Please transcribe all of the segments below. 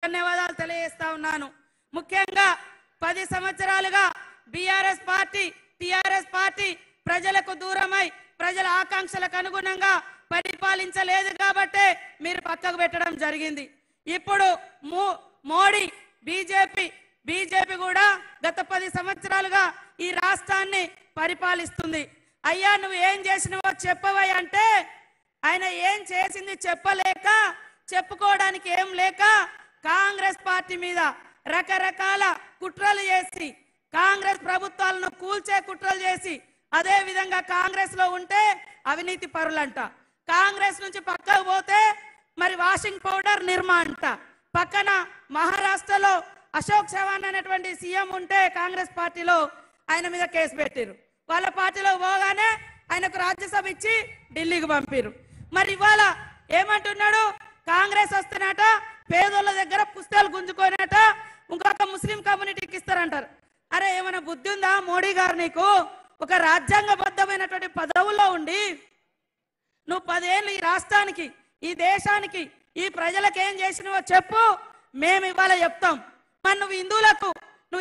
ధన్యవాదాలు తెలియజేస్తా ఉన్నాను. ముఖ్యంగా 10 సంవత్సరాలుగా బీఆర్ఎస్ పార్టీ టీఆర్ఎస్ పార్టీ ప్రజలకు దూరమై ప్రజల ఆకాంక్షలకు అనుగుణంగా పరిపాలించలేదు కాబట్టి మీరు పక్కకు పెట్టడం జరిగింది. ఇప్పుడు మోడీ బీజేపీ కూడా గత 10 సంవత్సరాలుగా ఈ రాష్ట్రాన్ని పరిపాలిస్తుంది. అయ్యా నువ్వు ఏం చేసినావో చెప్పవయ్య అంటే ఆయన ఏం చేసింది చెప్పలేక చెప్పుకోవడానికి ఏం లేక కాంగ్రెస్ పార్టీ మీద రకరకాల కుట్రలు చేసి కాంగ్రెస్ ప్రభుత్వాలను కూల్చే కుట్రలు చేసి అదే విధంగా కాంగ్రెస్ లో ఉంటే అవినీతి పరులంట, కాంగ్రెస్ నుంచి పక్కకు పోతే మరి వాషింగ్ పౌడర్ నిర్మా అంట, పక్కన మహారాష్ట్రలో అశోక్ చవాన్ అనేటువంటి సీఎం ఉంటే కాంగ్రెస్ పార్టీలో ఆయన మీద కేసు పెట్టారు. వాళ్ళ పార్టీలో పోగానే ఆయనకు రాజ్యసభ ఇచ్చి ఢిల్లీకి పంపారు. మరి ఇవాళ ఏమంటున్నాడు, కాంగ్రెస్ వస్తున్నట పేదోళ్ళ దగ్గర పుస్తకాలు గుంజుకోనట ఇంకొక ముస్లిం కమ్యూనిటీకి ఇస్తారంటారు. అరే ఏమైనా బుద్ధి ఉందా మోడీ గారు? నీకు ఒక రాజ్యాంగబద్ధమైనటువంటి పదవుల్లో ఉండి నువ్వు 10 ఏళ్ళు ఈ రాష్ట్రానికి ఈ దేశానికి ఈ ప్రజలకు ఏం చేసినావో చెప్పు, మేము ఇవాళ చెప్తాం. మరి నువ్వు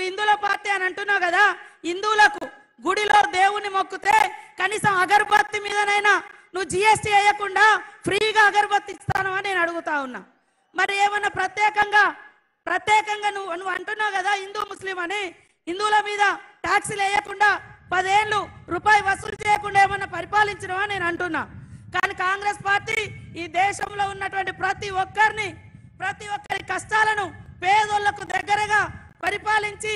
హిందువుల పార్టీ అని అంటున్నావు కదా, హిందువులకు గుడిలో దేవుని మొక్కుతే కనీసం అగరబత్తి మీదనైనా నువ్వు జిఎస్టీ వేయకుండా ఫ్రీగా అగరబత్తి ఇస్తాను అని నేను అడుగుతా ఉన్నా. మరి ఏమన్నా ప్రత్యేకంగా నువ్వు అంటున్నావు కదా హిందూ ముస్లిం అని, హిందువుల మీద ట్యాక్సీలు వేయకుండా 10 ఏళ్ళు రూపాయి వసూలు చేయకుండా ఏమన్నా పరిపాలించినవా నేను అంటున్నా. కానీ కాంగ్రెస్ పార్టీ ఈ దేశంలో ఉన్నటువంటి ప్రతి ఒక్కరి కష్టాలను పేదోళ్లకు దగ్గరగా పరిపాలించి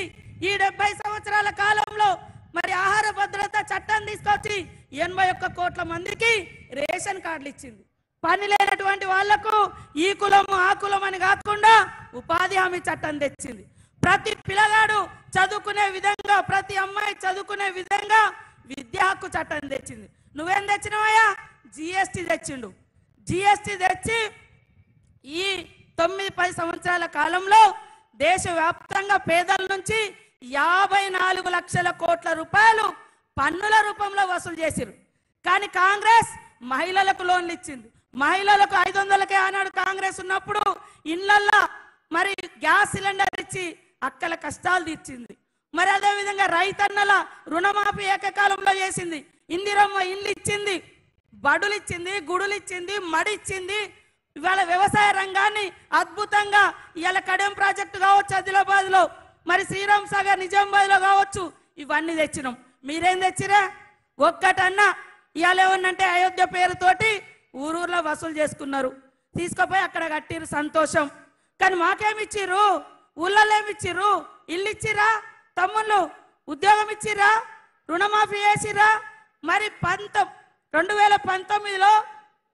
ఈ 70 సంవత్సరాల కాలంలో మరి ఆహార భద్రత చట్టం తీసుకొచ్చి 81 కోట్ల మందికి రేషన్ కార్డులు ఇచ్చింది. పని లేనటువంటి వాళ్లకు ఈ కులం ఆ కులం అని కాకుండా ఉపాధి హామీ చట్టం తెచ్చింది. ప్రతి పిల్లగాడు చదువుకునే విధంగా ప్రతి అమ్మాయి చదువుకునే విధంగా విద్యా హక్కు చట్టం తెచ్చింది. నువ్వేం తెచ్చినావయ్యా? జిఎస్టీ తెచ్చిండు. జిఎస్టీ తెచ్చి ఈ 9-10 సంవత్సరాల కాలంలో దేశవ్యాప్తంగా పేదల నుంచి 54 లక్షల కోట్ల రూపాయలు పన్నుల రూపంలో వసూలు చేసిరు. కానీ కాంగ్రెస్ మహిళలకు లోన్లు ఇచ్చింది. మహిళలకు 500కే ఆనాడు కాంగ్రెస్ ఉన్నప్పుడు ఇళ్లల్లో మరి గ్యాస్ సిలిండర్ ఇచ్చి అక్కల కష్టాలు తీర్చింది. మరి అదేవిధంగా రైతన్నల రుణమాఫీ ఏకకాలంలో చేసింది. ఇందిరమ్మ ఇల్లు ఇచ్చింది, బడులు ఇచ్చింది, గుడులు ఇచ్చింది, మడి ఇచ్చింది. ఇవాళ వ్యవసాయ రంగాన్ని అద్భుతంగా ఇవాళ కడెం ప్రాజెక్టు కావచ్చు ఆదిలాబాద్ లో, మరి శ్రీరామ్ సాగర్ నిజామాబాద్ లో కావచ్చు, ఇవన్నీ తెచ్చినాం. మీరేం తెచ్చిరా? ఒక్కటన్నా ఇవాళ ఏమన్నంటే అయోధ్య పేరుతోటి ఊరూర్లో వసూలు చేసుకున్నారు, తీసుకుపోయి అక్కడ కట్టిరు, సంతోషం. కానీ మాకేమిచ్చిర్రు? ఊళ్ళలో ఏమిచ్చిర్రు? ఇల్లు ఇచ్చిరా? తమ్ముళ్ళు ఉద్యోగం ఇచ్చిరా? రుణమాఫీ చేసిరా? మరి 2019లో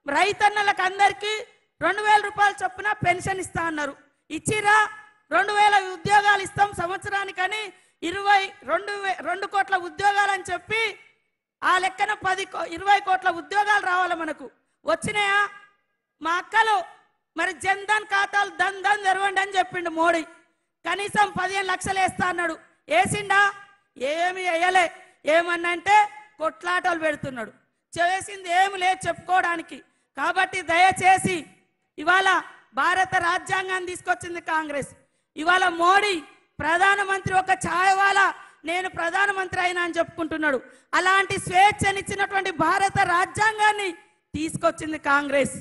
రైతన్నలకు అందరికీ 2000 రూపాయలు చొప్పున పెన్షన్ ఇస్తా అన్నారు, ఇచ్చిరా? 2000 ఉద్యోగాలు ఇస్తాం సంవత్సరానికని 22 కోట్ల ఉద్యోగాలు అని చెప్పి ఆ లెక్కన 20 కోట్ల ఉద్యోగాలు రావాలి మనకు, వచ్చినాయా? మా అక్కలు మరి జన్ధన్ ఖాతాలు దన్ తెరవండి అని చెప్పిండు మోడీ. కనీసం 15 లక్షలు వేస్తా అన్నాడు, వేసిండా? ఏమి వేయలే. ఏమన్నంటే కొట్లాటలు పెడుతున్నాడు, చేసింది ఏమి లేదు చెప్పుకోవడానికి. కాబట్టి దయచేసి ఇవాళ భారత రాజ్యాంగాన్ని తీసుకొచ్చింది కాంగ్రెస్. ఇవాళ మోడీ ప్రధానమంత్రి ఒక ఛాయవాలా నేను ప్రధానమంత్రి అయినా అని చెప్పుకుంటున్నాడు. అలాంటి స్వేచ్ఛనిచ్చినటువంటి భారత రాజ్యాంగాన్ని తీసుకొచ్చింది కాంగ్రెస్.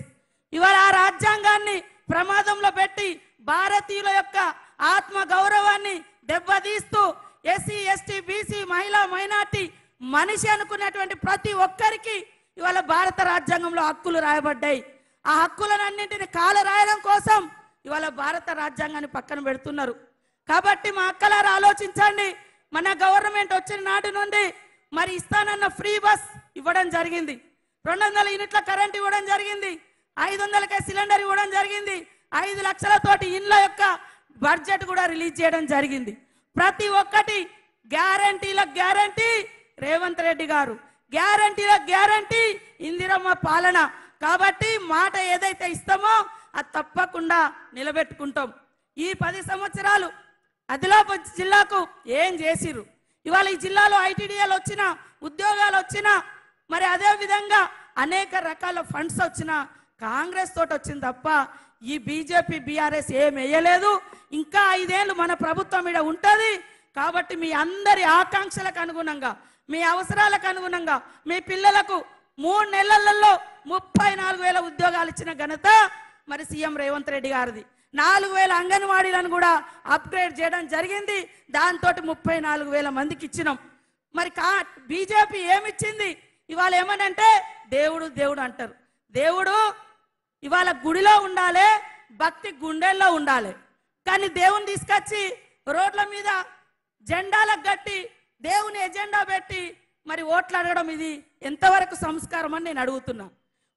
ఇవాళ ఆ రాజ్యాంగాన్ని ప్రమాదంలో పెట్టి భారతీయుల యొక్క ఆత్మ గౌరవాన్ని దెబ్బతీస్తూ ఎస్సీ ఎస్టీ బీసీ మహిళా మైనార్టీ మనిషి అనుకున్నటువంటి ప్రతి ఒక్కరికి ఇవాళ భారత రాజ్యాంగంలో హక్కులు రాయబడ్డాయి. ఆ హక్కులన్నింటిని కాల రాయడం కోసం ఇవాళ భారత రాజ్యాంగాన్ని పక్కన పెడుతున్నారు. కాబట్టి మా అక్కలారా ఆలోచించండి. మన గవర్నమెంట్ వచ్చిన నాటి నుండి మరి ఇస్తానన్న ఫ్రీ బస్ ఇవ్వడం జరిగింది, 200 యూనిట్ల కరెంట్ ఇవ్వడం జరిగింది, 500కే సిలిండర్ ఇవ్వడం జరిగింది, 5 లక్షలతోటి ఇండ్ల యొక్క బడ్జెట్ కూడా రిలీజ్ చేయడం జరిగింది. ప్రతి ఒక్కటి గ్యారంటీలకు గ్యారంటీ రేవంత్ రెడ్డి గారు, గ్యారంటీలకు గ్యారంటీ ఇందిరమ్మ పాలన. కాబట్టి మాట ఏదైతే ఇస్తామో అది తప్పకుండా నిలబెట్టుకుంటాం. ఈ 10 సంవత్సరాలు ఆదిలాబాద్ జిల్లాకు ఏం చేసిరు? ఇవాళ ఈ జిల్లాలో ఐటీడీఏలు వచ్చినా, ఉద్యోగాలు వచ్చినా, మరి అదే విధంగా అనేక రకాల ఫండ్స్ వచ్చినా కాంగ్రెస్ తోటి వచ్చింది తప్ప ఈ బీజేపీ బీఆర్ఎస్ ఏం వేయలేదు. ఇంకా 5 ఏళ్ళు మన ప్రభుత్వం ఇక్కడ ఉంటుంది. కాబట్టి మీ అందరి ఆకాంక్షలకు అనుగుణంగా, మీ అవసరాలకు అనుగుణంగా మీ పిల్లలకు 3 నెలలలో 34,000 ఉద్యోగాలు ఇచ్చిన ఘనత మరి సీఎం రేవంత్ రెడ్డి గారిది. 4,000 అంగన్వాడీలను కూడా అప్గ్రేడ్ చేయడం జరిగింది. దాంతో 34,000 మందికి ఇచ్చినాం. మరి బీజేపీ ఏమిచ్చింది? ఇవాళ ఏమనంటే దేవుడు దేవుడు అంటారు. దేవుడు ఇవాళ గుడిలో ఉండాలి, భక్తి గుండెల్లో ఉండాలి. కానీ దేవుని తీసుకొచ్చి రోడ్ల మీద జెండాలకు కట్టి దేవుని ఎజెండా పెట్టి మరి ఓట్లు అడగడం ఇది ఎంతవరకు సంస్కారం అని నేను అడుగుతున్నా.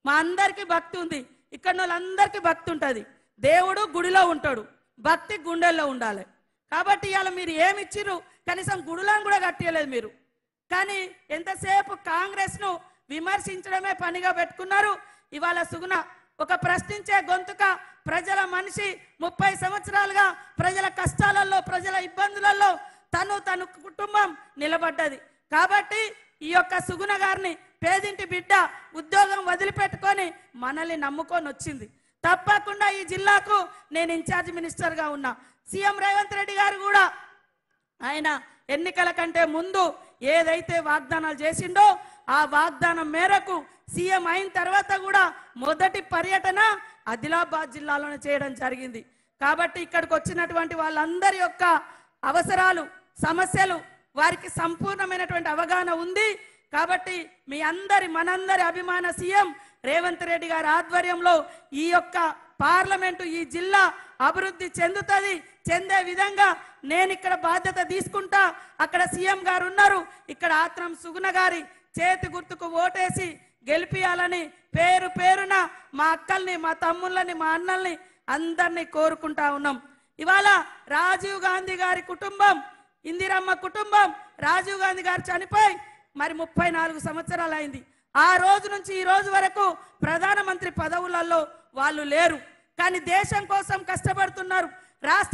మా అందరికీ భక్తి ఉంది, ఇక్కడ వాళ్ళందరికీ భక్తి ఉంటుంది. దేవుడు గుడిలో ఉంటాడు, భక్తి గుండెల్లో ఉండాలి. కాబట్టి ఇవాళ మీరు ఏమి ఇచ్చిర్రు? కనీసం గుడులను కూడా కట్టలేదు మీరు. కానీ ఎంతసేపు కాంగ్రెస్ను విమర్శించడమే పనిగా పెట్టుకున్నారు. ఇవాళ సుగుణ ఒక ప్రశ్నించే గొంతుక, ప్రజల మనిషి, 30 సంవత్సరాలుగా ప్రజల కష్టాలలో, ప్రజల ఇబ్బందులలో తన కుటుంబం నిలబడ్డది. కాబట్టి ఈ యొక్క సుగుణ గారిని, పేదింటి బిడ్డ, ఉద్యోగం వదిలిపెట్టుకొని మనల్ని నమ్ముకొని వచ్చింది. తప్పకుండా ఈ జిల్లాకు నేను ఇన్ఛార్జ్ మినిస్టర్గా ఉన్నా. సీఎం రేవంత్ రెడ్డి గారు కూడా ఆయన ఎన్నికల కంటే ముందు ఏదైతే వాగ్దానాలు చేసిండో ఆ వాగ్దానం మేరకు సీఎం అయిన తర్వాత కూడా మొదటి పర్యటన ఆదిలాబాద్ జిల్లాలోనే చేయడం జరిగింది. కాబట్టి ఇక్కడికి వచ్చినటువంటి వాళ్ళందరి యొక్క అవసరాలు, సమస్యలు వారికి సంపూర్ణమైనటువంటి అవగాహన ఉంది. కాబట్టి మీ అందరి, మనందరి అభిమాన సీఎం రేవంత్ రెడ్డి గారి ఆధ్వర్యంలో ఈ యొక్క పార్లమెంటు, ఈ జిల్లా అభివృద్ధి చెందుతుంది. చెందే విధంగా నేను ఇక్కడ బాధ్యత తీసుకుంటా. అక్కడ సీఎం గారు ఉన్నారు, ఇక్కడ ఆత్రం సుగుణ గారి చేతి గుర్తుకు ఓటేసి గెలిపియాలని పేరు పేరున మా అక్కల్ని, మా తమ్ముళ్ళని, మా అన్నల్ని అందరినీ కోరుకుంటా ఉన్నాం. ఇవాళ రాజీవ్ గాంధీ గారి కుటుంబం, ఇందిరమ్మ కుటుంబం, రాజీవ్ గాంధీ గారు చనిపోయి మరి 34 సంవత్సరాలు అయింది. ఆ రోజు నుంచి ఈ రోజు వరకు ప్రధానమంత్రి పదవులలో వాళ్ళు లేరు. కానీ దేశం కోసం కష్టపడుతున్నారు. రాష్ట్ర